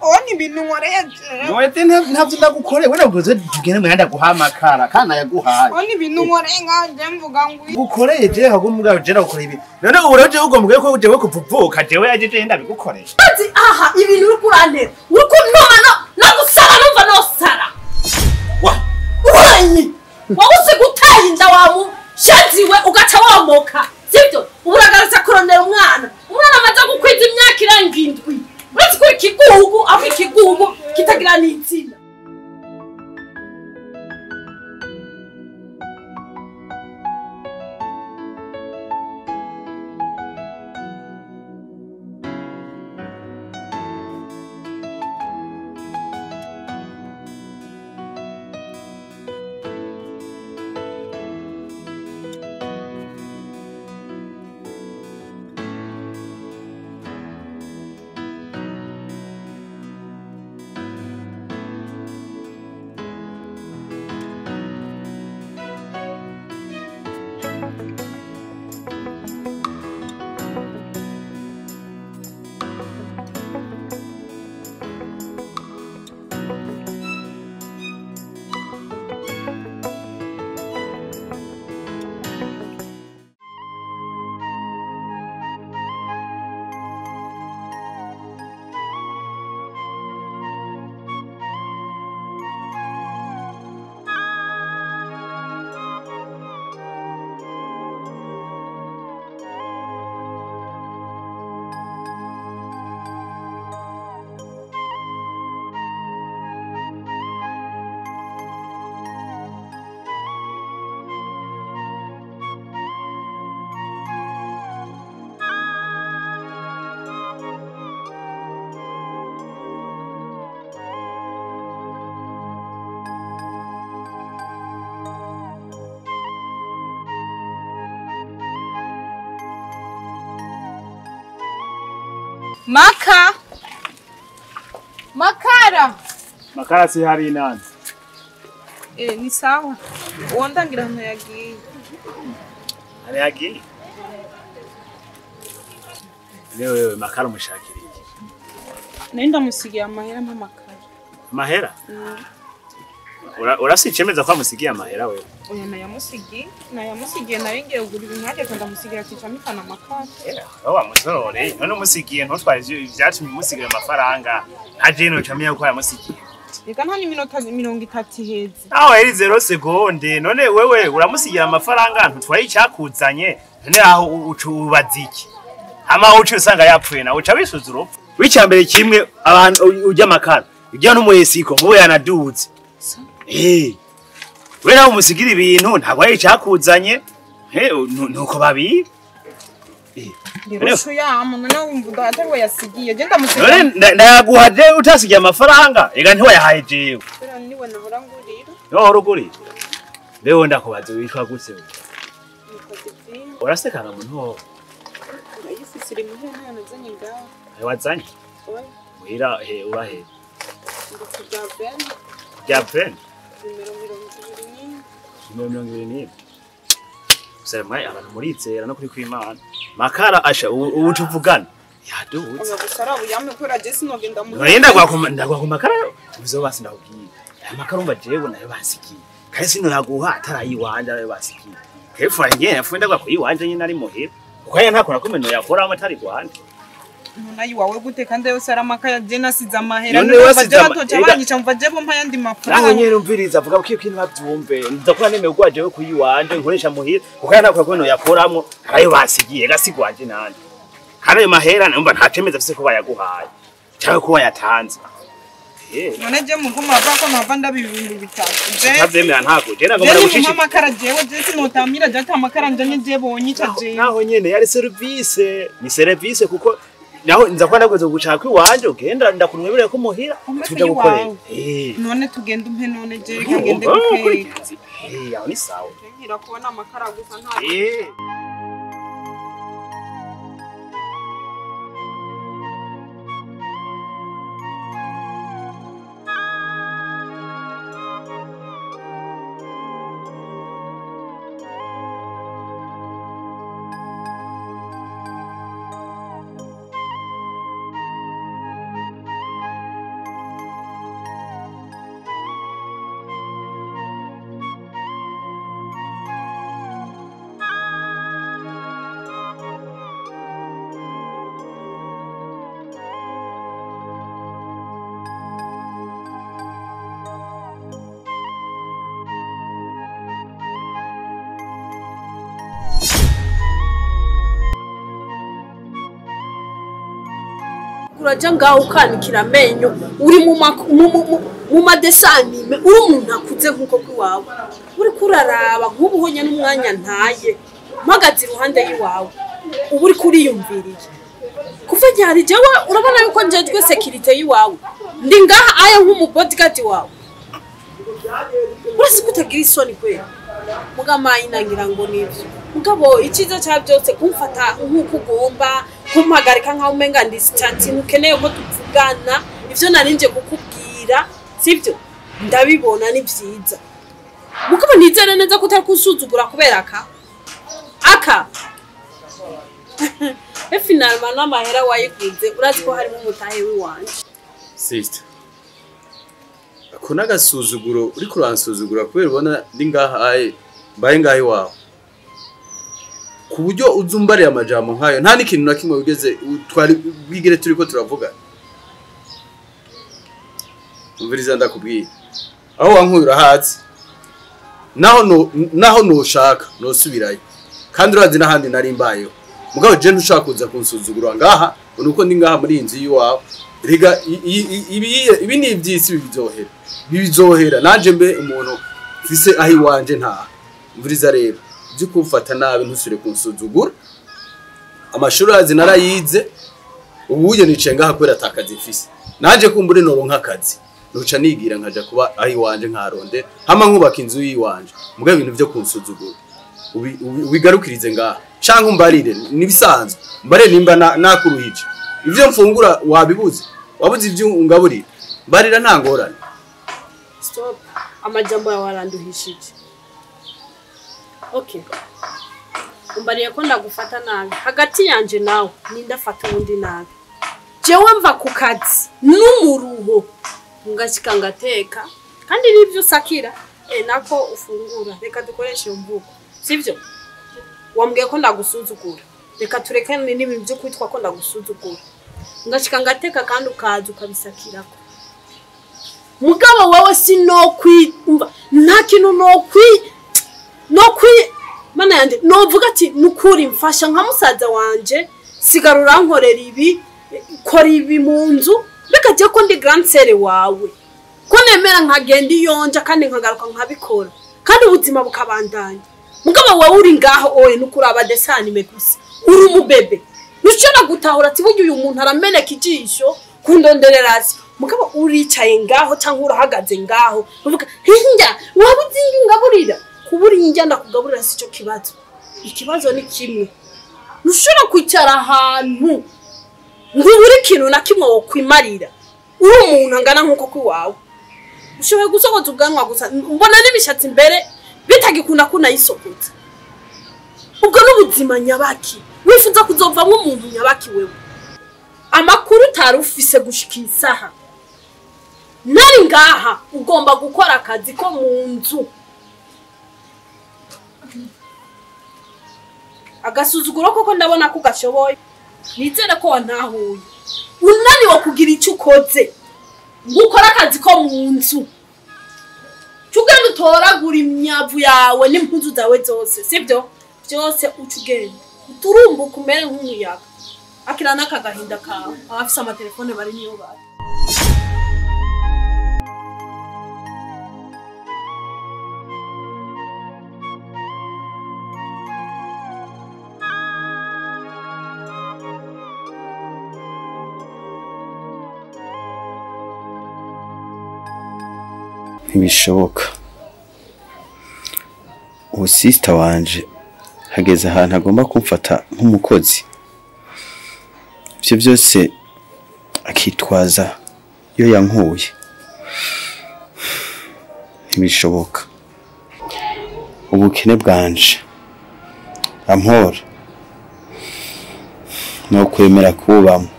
Oni ibintu nkoreje. Noete ntavyo ndagukoreye wena uguze tugende mwanda guha amakara kana yaguhaye. Oni ibintu nkorenga je mvuga ngo gukoreye je hago mugabo je nagukoreye ibi. None uroje ugombwe ko jewe kuvuvuka jewe yaje ndabigukoreye. Ati aha ibintu uri kurantera. Uri kuntona no gusara numva no sara. Wa. Uranyi. Wawuze gutaye inda wamu shaziwe ugaca wamoka. Sibyo? Uburagarutse kurondera umwana. Umwana amaze gukwiza imyaka irangindwi. Uretse ko ikigugu aho ikigugu kitagira n'itsina. Makara si hari nani? Ni sawa. Uondangira hano yagiye. Ari yagiye? Wewe makara umushakira iki? Nenda musigiye amahera Makara. Mahera? Urasicemeza kwa musigiye amahera wewe. Oya nayamusigiye naringiye kugura ibintu haje kanda musigira kicamo kana Makara. Wa musorore none musigiye ntutware ivyatumye musigira amafaranga. Aje no camenya ko yamusigiye. Reka nta ni minota 30 heze. Aho eri 0 seconde none wewe uramusigira amafaranga ntutwaye icyakuzanye none aho ucubaziki. Ama ucu usanga yapfuye na uca wisuzuro. Wicambere kimwe abantu ujya Makara. Ujya n'umuhesiko muwe yanaduze. Wera umusigira ibintu ntabwo ari icyakuzanye. Nuko babi. Ndisho yamu none wumva atari yasigiye je ndamusigira. None ndayaguhaje utasigiye amafaranga ega ntiwayahaye jewe. Era niwe nahora ngurira. Yo ruguri. Leo ndakubaza witwa gute we? Urasekana muntu ho. Siri muhe none zanye ngaho. Wazanye? Oya. Wira urahe. Jaben. Numero 20. Sema abantu murizera no kuri kwimana. Makara asha ubutuvugana. Yaduze. Oya gusara uyame kwera je sinogenda mu. Nenda kwa Makara bizobasi ndakubwiye. Makara umba jewe nayo basikiye. Kandi sino yaguha atarayiwanje ayo basikiye. Kefura ngene afunda kwa kuyiwanje nyine ari muhira. Ukaya ntakora kumeno yakora amatari gwanje. Nona yiwawe gute kandi yose aramaka ya je nasiza amahera n'abatoca banyica mva je bo mpa yandi mafaranga. Naho nyene umviriza avuga ko ikintu bavyumve. Ndakora nemeye gwaje we kuyiwanje nkoresha muhira. Ukaya ntakora kumeno yakoramwo ayo basigiye gasigwanje nande. Kandi ayo mahera numva ntacemeza afise ko bayaguhaye. Cyangwa ko yatanze. None je muguma avuga ko ntava ndabibintu bitatu. Je ntavyemera ntago je nagomba gucisha amakara jewe je sinotamira je amakara njye je bonyica je. Naho nyene yari service ni service kuko naho nza kwa ndagweze gushaka kwiwanje ugenda ndakunwebere ko muhira tujya gukorera. None tugenda umpe none je kagende gukeye. Aho ni sawa. Ngira kubona amakara gusa nta. uraja ngaho ukanikira amenyo uri mu madesanime uri umuntu akuze nkuko kwiwawe uri kuraraba nk'ubuhonya n'umwanya ntaye mpagaze iruhande yiwawe ubu uri kuriyumviriye kuva ryari jewe urabona yuko njejwe security yiwawe ndi ngaha aya nk'umubodyguard wawe urasi kutagira isoni kwe mugamayi nangira ngo nivyo mugabo ikiza cya byose kumfata nk'uko ugomba kumpagarika nkaho umenga ndi distance nukeneye ko tuvugana ivyo narinje kukubwira sivyo ndabibona ni vyiza mugabo nizere neza ko utakusuzugura kubera aka finalement n'amahera wayiguze urazi ko harimo umutahe w'iwanje sister akona gasuzuguro uri kuransuzugura kubera ubona ndi ngaha baye ngahe wawe ku buryo uzumbarira amajambo nkayo nta n'ikintu na kimwe wigeze twari bwigere turiko turavuga umviriza ndakubwiye aho wankuyura hatsi naho noshaka nosubirayo kandi urazi n'ahandi nari mbayeho mugabo je ntushaka kuza kunsuzugura ngaha nuko ndi ngaha muri inzu yiwawe riga ibi ni ibyisi bizohera nanje mbe umuntu fise ahi wanje nta mvuriza rero byo kumfata nabi ntusure kunsuzugura amashuri azi narayize ubuje nice ngaha kwera atakazi mfise nanje kumbure noronka akazi nuca nigira nkaja kuba ahi wanje nkaronde hama nkubaka inzu yiwanje mugabo ibintu byo kunsuzugura ubigarukirize ngaha canke umbarire nibisanzwe mbare nimba nakuruhije ivyo mfungura wabibuze wabuze ivyo ungaburira mbarira nta ngorane stop amajambo yawe aranduhishije okay umbariye ko ndagufata nabi hagati yanje nawe nindafata undi nabi jewe mva ku kazi n'umuruho ngashika ngateka kandi nivyo sakira nako ufungura reka dukoreshe umvuko sivyo wambwiye ko ndagusuzugura reka turekane n'ibintu byo kwitwa ko ndagusuzugura ngashika ngateka kandi ukaza ukabisakirako mugabo wawe sinokwimva nta kintu nokwi mana yanje novuga ati nukuri mfasha nka musaza wanje sigarura nkorera ibi kora ibi mu nzu reka je ko ndi grand sere wawe ko nemera nkagenda iyonja kandi nkagaruka nkabikora kandi ubuzima bukabandanya mugabo wawe uri ngaho oye nukuraba desanime gusa uri umubebe nushobora gutahura ati buryo uyu muntu arameneka ijisho kundondererazi mugabo uricaye ngaho cyangwa urahagaze ngaho uvuga hinja wabuze ngaburira kubura injya ndakugaburira sico kibazo ikibazo ni kimwe nushobora kwicara ahantu ngo uri kintu na kimwe wo kwimarira uri umuntu angana nkuko kwiwawe ushoboye gusokoza ubwanwa gusa mbona n'ibishatsi imbere bitagikunda kuna yisokotsa ubwo n'ubuzima nyabaki wifuza kuzovamwe umuntu nyabaki wewe amakuru tarufise gushika isaha nari ngaha ugomba gukora akazi ko mu nzu agasuzuguro koko ndabona ko gashoboye nizere ko wantahuye unani wo kugira icyo ukoze ngukora akazi ko mu nzu tugenda utoragura imyavu yawe n'impuzu zawe zose sibyo byose ucugenda uturumbuka umere nk'umuyaga akira n'akagahinda kawe abafise amatelefone bari niyo bari ntibishoboka ubu sister wanje hageze ahantu agomba kumfata nk'umukozi ibyo byose akitwaza iyo yankuye ntibishoboka ubukene bwanje ampora no kwemera kubamo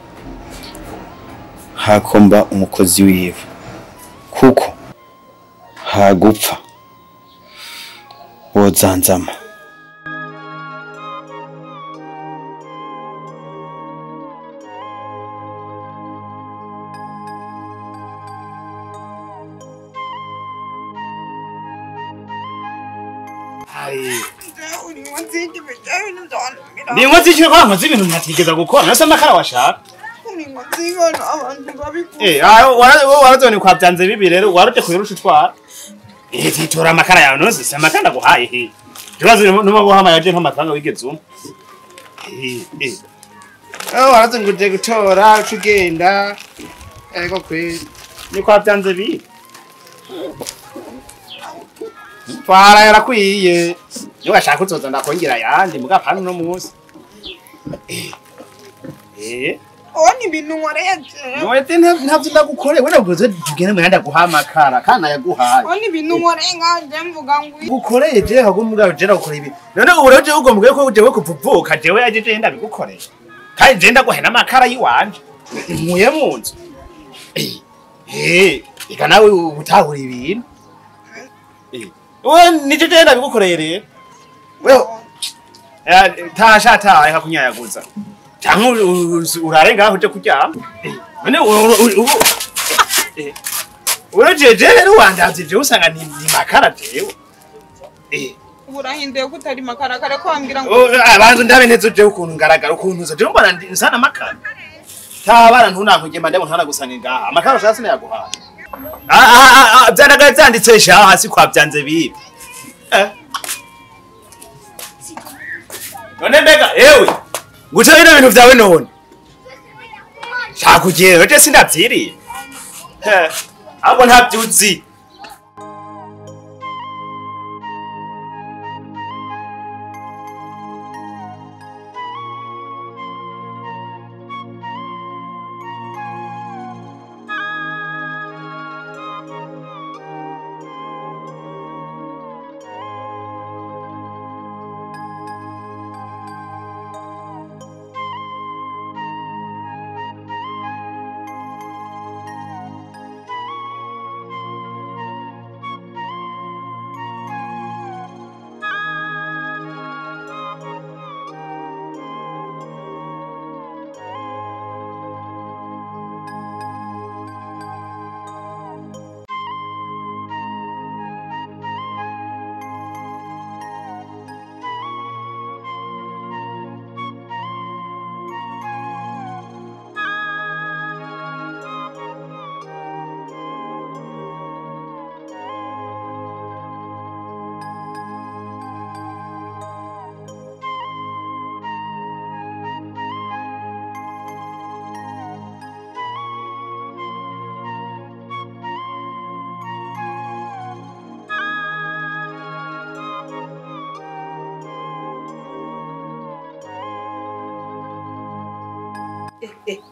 hakomba umukozi wiwe kuko hagupfa wozanzama ni ngozi cyo kwa nkozi ibintu ntatigeza gukora nasa makara washaka zingana abantu babikora warazone kwa byanze bibi rero waruje kuyirusha utwara titora amakara yawe none se amakara guhaye he kibazo numa guhama yaje nk'amafaranga wigeze umwe warazone guje gutora cugenda ego kwe ni kwa byanze bibi twara yarakwiye ni washaka uzoza ndakongera yandi mugapana no munsi oni ibintu nkoreje Mwete ntavyo ndagukore wena ugoze tugene mwanda guhamakara kana yaguhaye oni ibintu nkorenga je mvuga ngo gukoreje hago mugabo jera gukora ibi none uroje ugombwe ko jewe kuvuvuka jewe ajeje ndabigukoresha kandi je ndaguhena amakara yiwanje nkuye munzu ika nawe utahura ibintu we nije je ndabigukoreye rero wewe tasha reka kunyayaguza cyangwa urarenga uje kuryama none urojeje rero wandazije usanga ni makara jewe urahinduye kutari makara kare ko wambwira ngo abantu ndabe nezo je ukuntu ngaragara ukuntu uza je mbona nsana makara tabara ntunankugema ndabo ntaragusanira ngaha amakara ushaka sine yaguhaye byanaga byanditse sha hasi kwa byanze bibi none mbega ewe Gucha ino bintu vyawe none. Shakugera oje sindavyiriye. Abo ntavyuzi.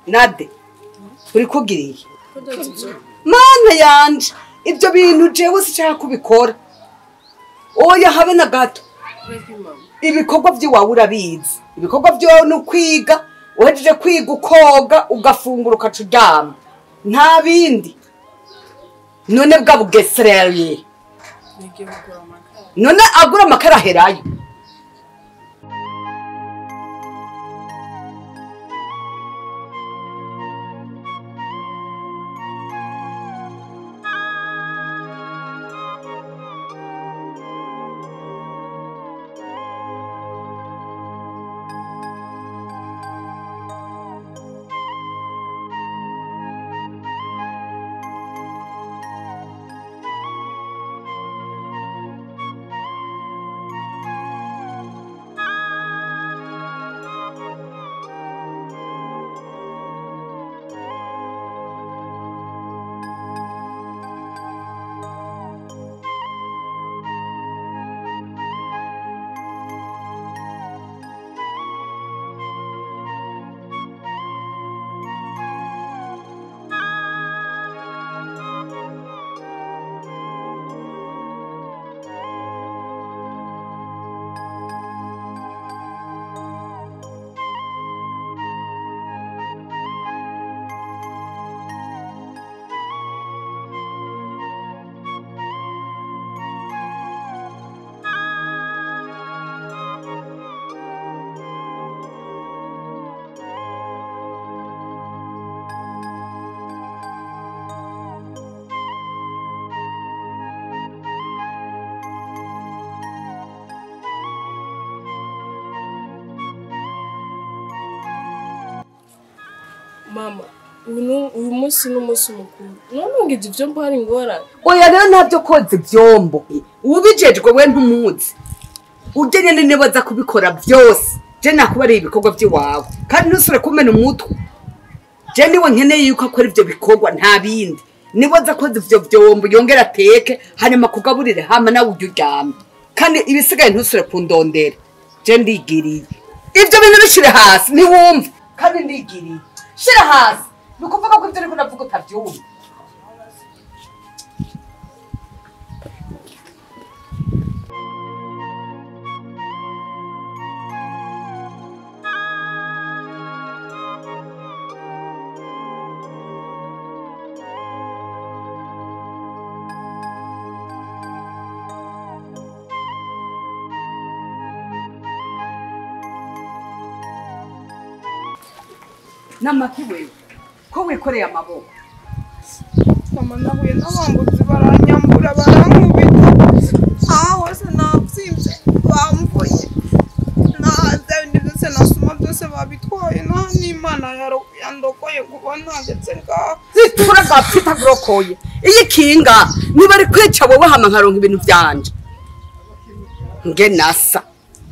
Nade uri kugiriye mana yanje ibyo bintu jewe sichaka kubikora oya habe na gato ibikorwa by'iwawe urabizi ibikorwa byo no kwiga uhejeje kwiga ukoga ugafungura ukacuryama nta bindi none bwa bugesereye none agura amakara herayo Mama, uyu munsi n'umunsi mukuru none ngije ivyombo hari ingorane oya rero ntabyo koze ivyombo ubijejwe we ntumuzi uje nyene nibaza kubikora byose je nakuba ari ibikorwa by'iwawe kandi nusure kumena umutwe je niwe nkeneye yuko akora ivyo bikorwa nta bindi nibaza koze ivyo vyombo yongera ateke hanyuma kugaburire hama nawe ujye uryame kandi ibisigaye ntusure kundondera je ndigiriye ivyo bintu bishire hasi ntiwumva kandi ndigiriye shira hasi nukuvuga ko ivyo ariko navuga utavyumva namaki wewe ko wikoreye amaboko mama nahuye n'abambuzi baranyambura barankubita hose navyimvye bamvuye naze ndetse nasuma byose babitwaye nta n'Imana yandokoye kuba ntagetse ngaho zitura gapita grokoye iyi kinga nibari kwica wowe hama nkaronka ibintu byanje nge nasa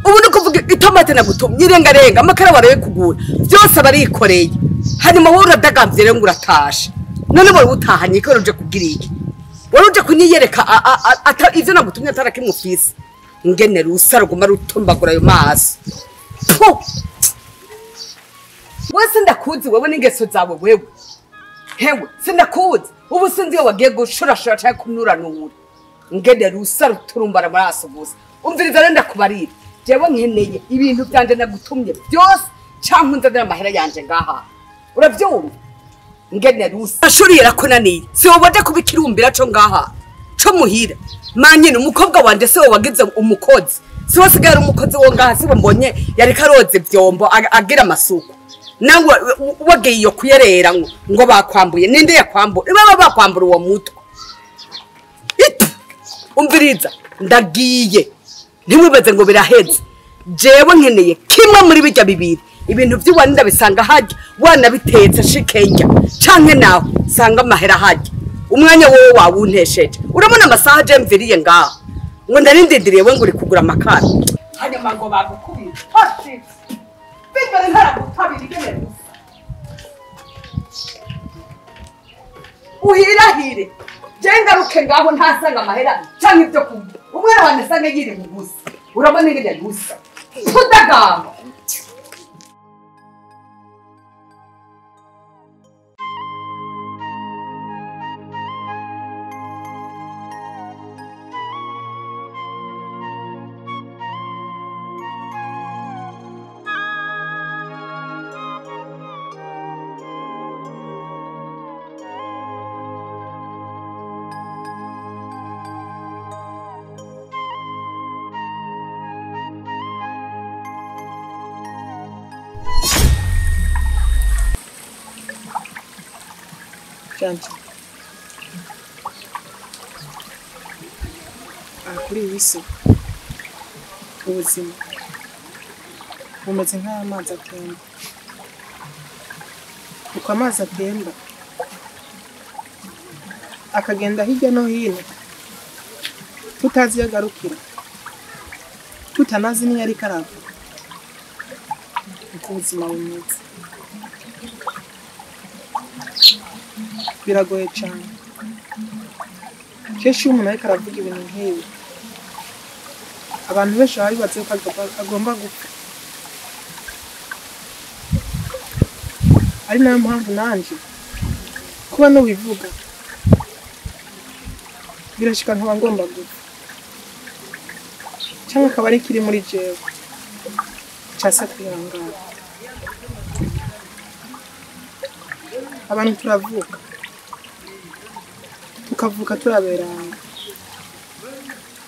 ubu ni kuvuga itomate nagutumye irengarenga amakara waraye kugura byose barikoreye hanyuma wowe uradagambye rero ngo uratashe none wowe utahanye ko uje kugira iki wowe uje kunyiyereka ivyo nagutumye atarakimufise ngene rusa ruguma rutumbagura ayo maso wese ndakuzi wewe n'ingeso zawe wewe hewe sindakuzi ubu sinzi iyo wagiye gushurashura cyangwa kunuranura ngene rusa ruturumbara maraso gusa umviriza rero ndakubarira jewe nkeneye ibintu byanje nagutumye byose cyangwa nzadira amahera yanje ngaha uravyumva ngene rusa ashuri yarakunaniye si wobaje kubikirumbira cyo ngaha cyo muhira manyine umukobwa wanje se wagize umukozi si wasigara umukozi wo ngaha si mbonye yari karoze vyombo agira amasuku nawe wagiye iyo kuyerera ngo bakwambuye ninde yakwambura baba bakwambura uwo mutwe umviriza ndagiye ntimwibaze ngo biraheze jewe nkeneye kimwe muri bijya bibiri ibintu by'uwani ndabisanga hajya wanabitetse shikenja canke nawe sanga amahera hajya umwanya wowe wawuntesheje urabona amasaha je mviriye ngaho ngo ndarindindiriye we ngo uri kugura amakara hanyuma ngo bagukubira hasi bigare ntaragutabira igene uhirahire jengaruke ngaho ntasanga amahera canke ibyo kurya umwana wanjye asanga yiri mu busa urabona ingene gusa tudagamba kuri iyi si ubuzima bumeze nk'amazi atemba uko amazi atemba akagenda hirya no hino tutazi iyo agarukira tutanazi niyo ariko arava uko ubuzima bumeze biragoye cyane kenshi iyo umuntu ariko aravuga ibintu nk'ibi abantu benshi baba bibatse ko agomba gupfa ari nayo mpamvu nanjye kuba n'ubivuga birashika nkaba ngomba gupfa cyangwa akaba ari kiri muri jewe cyase kwihangana abantu turavuka tukavuka turaberana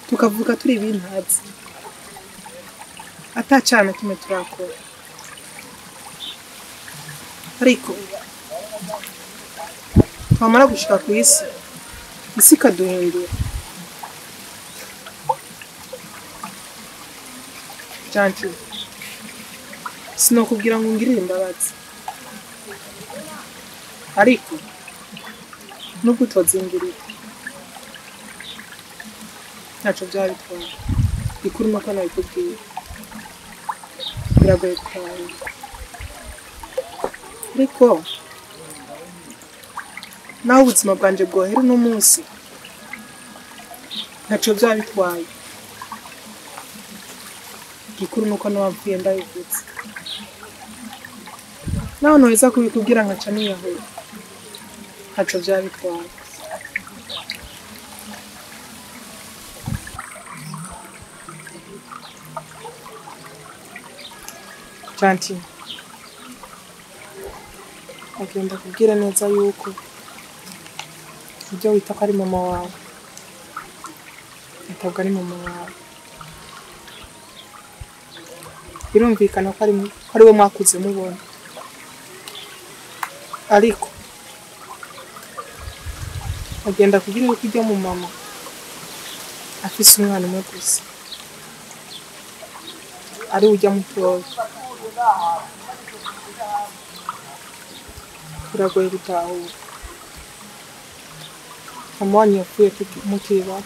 tukavuka turi ibintazi atacana kimwe turakora ariko twamara gushika ku isi ikaduhindura janti sinokubwira ngo ngirire imbabazi ariko nubwo utozingirira ntacyo byaba bitwaye ikuru nuko nabikubwiye biragoye gutaha ariko naho ubuzima bwanjye bwohera uno munsi ntacyo byaba bitwaye ikuru nuko nababwiye ndabivutse naho ntuheza kubikubwira nkaca niyahura ntacyo byaba bitwaye Chanti agenda kubwira neza yuko ibyo wita ko ari mama wawe ntabwo ari mama wawe birumvikana ko ari we mwakuze mubona ariko agenda kubwira yuko ibyo mu mama afise umwana umwe gusa ari ujya mutoya biragoye gutahura mama wanyu yapfuye mukiba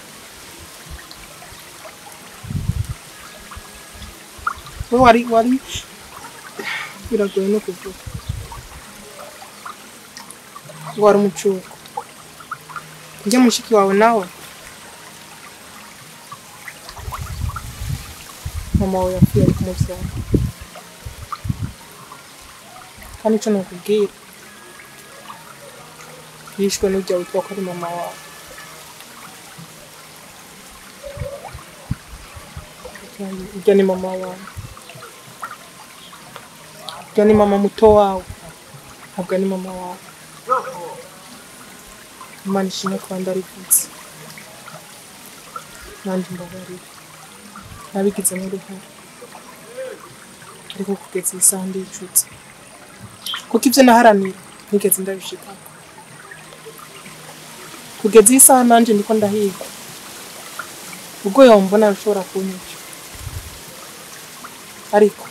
we wari biragoye no kuvuga wari umucuko ujya mushiki wawe nawe mama wawe yapfuye ari kumubyara kandi icyo nakubwira yishwe n'ujya witwa ko ari mama wawe ujya ni mama wawe ujya ni mama muto wawe ntabwo ari mama wawe imana ishimwe kuba ndarivutse nanjye mbabarira nabigizemo uruhare ariko kugeza iyi saha ndicutse kuko ibyo naharanira ntigeze ndabishikako kugeza iyi saha nanjye ndiko ndahiga ubwo yombona bishobora kunyica ariko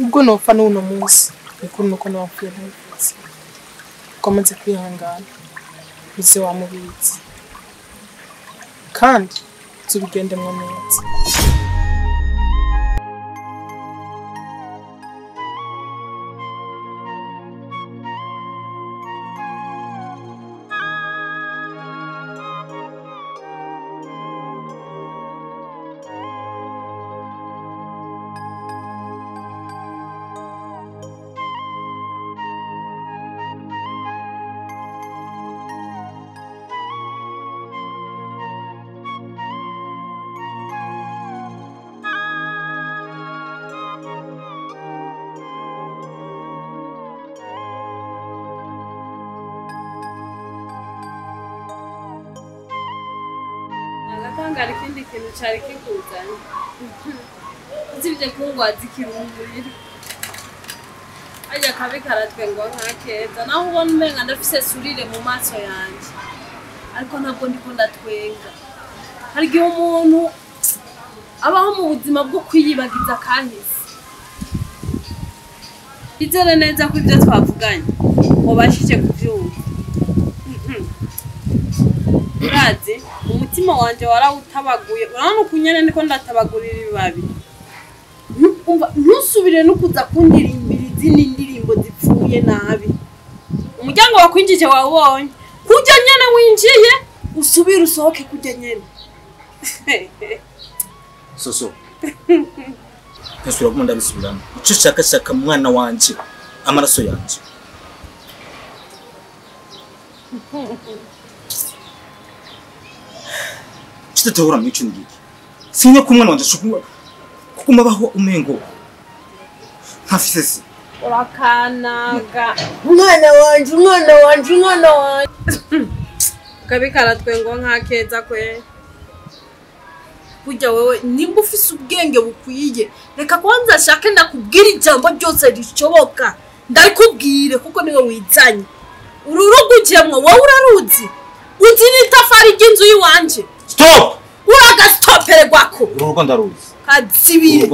ubwo nopfa n'uno munsi nikuri nuko nabapfuye ntabivutse ukomeze kwihangana uze wamubitse kandi tubigendemwo neza Agatanga ikindi kintu cyari kikuzanye uzibye kungwaza ikirungurira ajya kabe karatwe ngo nkakeza naho ubona umenga ndafise surire mu maso yanjye ariko ntabwo ndiko ndatwenga hari igihe umuntu abaho mu buzima bwo kwiyibagiza kahise izere neza ko ibyo twavuganye mubashije kubyumva urazi umutima wanje warawutabaguye urabona ukunyene ndiko ndatabagurira ibibabi ntusubire no kuza kundirimbira izindi ndirimbo zipfuye nabi umuryango wakwinjije wawubonye kujya nyene winjiye usubire usohoke kujya nyene soso Kasura kumunda bisubiramo icyo shaka mwana wanje amaraso yanje Chitahura mwicu ngiki sinye kumwana wanje shukuma kukumabaho umengo ntafise urakanaga umwana wanje kabikara twengo nkakeza kwe kujya wewe nimba ufise ubwenge bukwiye reka kwanza shake ndakubwira ijambo ryose rishoboka ndakubwire kuko niwe wizanye ururugujemwe wowe uraruzi uzi n'itafari ry'inzu yiwanje stop uraga stopere gwako urugo ndaruzi kazibire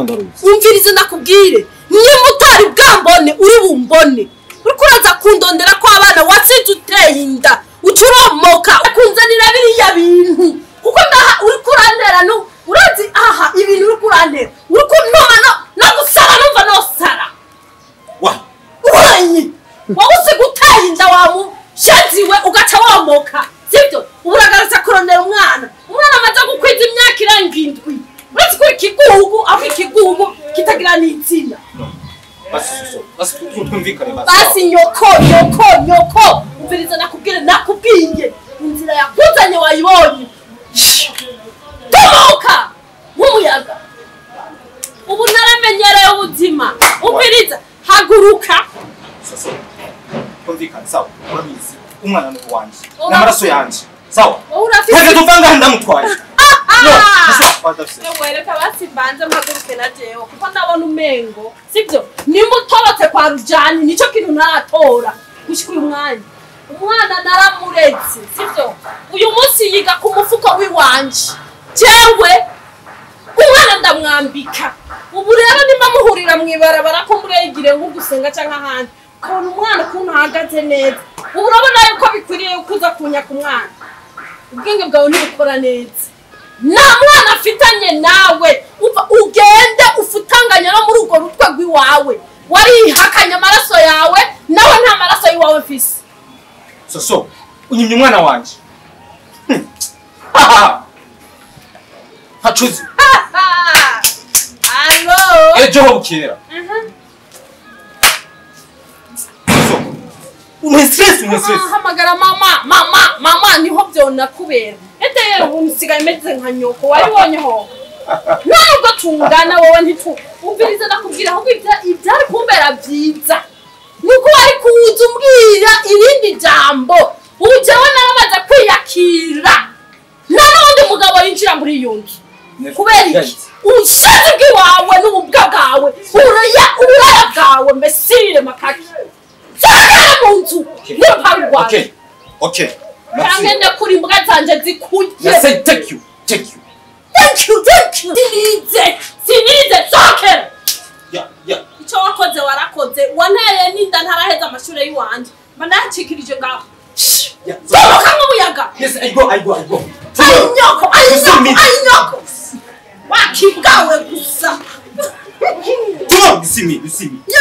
umvirize ndakubwire niba utari bwambone uri bumbone uriko uraza kundondera ko abana watsinze uteye inda ucuromoka kunzanira biriya bintu kuko ndaha uriko urantera no urazi aha ibintu uriko urantera uriko ntoma no gusara numva no sara wa uranyi wawuse guteye inda wamu shaziwe ugaca womoka sibyo uburagarutse kurondera umwana amaze gukwiza imyaka irangindwi uretse ko ikigugu aho ikigugu kitagira n'itsina basi twumvikane basi nyoko umviriza nakubwiye inzira yakuzanye wayibonye tomoka nk'umuyaga ubu naramenyereye ubuzima umviriza haguruka twumvikane sawa urabizi umwana ni uwanje n'amaraso yanje sawa urafite reka tuvanga ndamutwaye wereka basi mbanze mpaguruke na jewe kuko ndabona umengo sibyo nimba utobotse kwa Rujani nico kintu naratora gushika uyu umwana naramuretse sibyo uyu munsi yiga ku mufuko w'iwanje jewe umwana ndamwambika ubu rero nimba muhurira mwibarabara ko muregire nko gusenga canke ahandi ukabona umwana ukuntu ahagaze neza ubu urabona yuko bikwiriye kuza kunyaka umwana ubwenge bwawe ntibukora neza nta mwana afitanye nawe ugende ufutanganya no muri urwo rutwe rw'iwawe warihakanye amaraso yawe nawe nta maraso y'iwawe mfise so unyimye umwana wanje hacuzi alo ejo ho bukera umestres hamagara mama niho byona kubera ete ubu nsigaye meze nka nyoko wabibonyeho nubwo tungana wowe umviriza nakubwira aho ibyari kumbera byiza nuko wari kuza umbwira irindi jambo ubu jewe naramaze kwiyakira nta n'undi mugabo yinjira muri iyo nzu kubera iki ubushazi bw'iwawe n'ububwa bwawe uburaya bwawe mbesirire makaki zagara mu nzu n'urupangu rwawe okay Kange ndakuri imbwa zanje zikurye. Thank you. Sinize sokera. Yeah. Ico wakoze warakoze. Wanteye ninda ntaraheza amashure yiwanje. Manacikirije ngaho. Sohoka nk'umuyaga. Yes, I go. Anyoko. Wakibwawe gusa. Come on, you see me. Yo.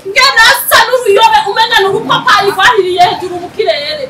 Ngena asa n'uruyobe umenga n'urupapari rwahiriye hejuru mu kirere.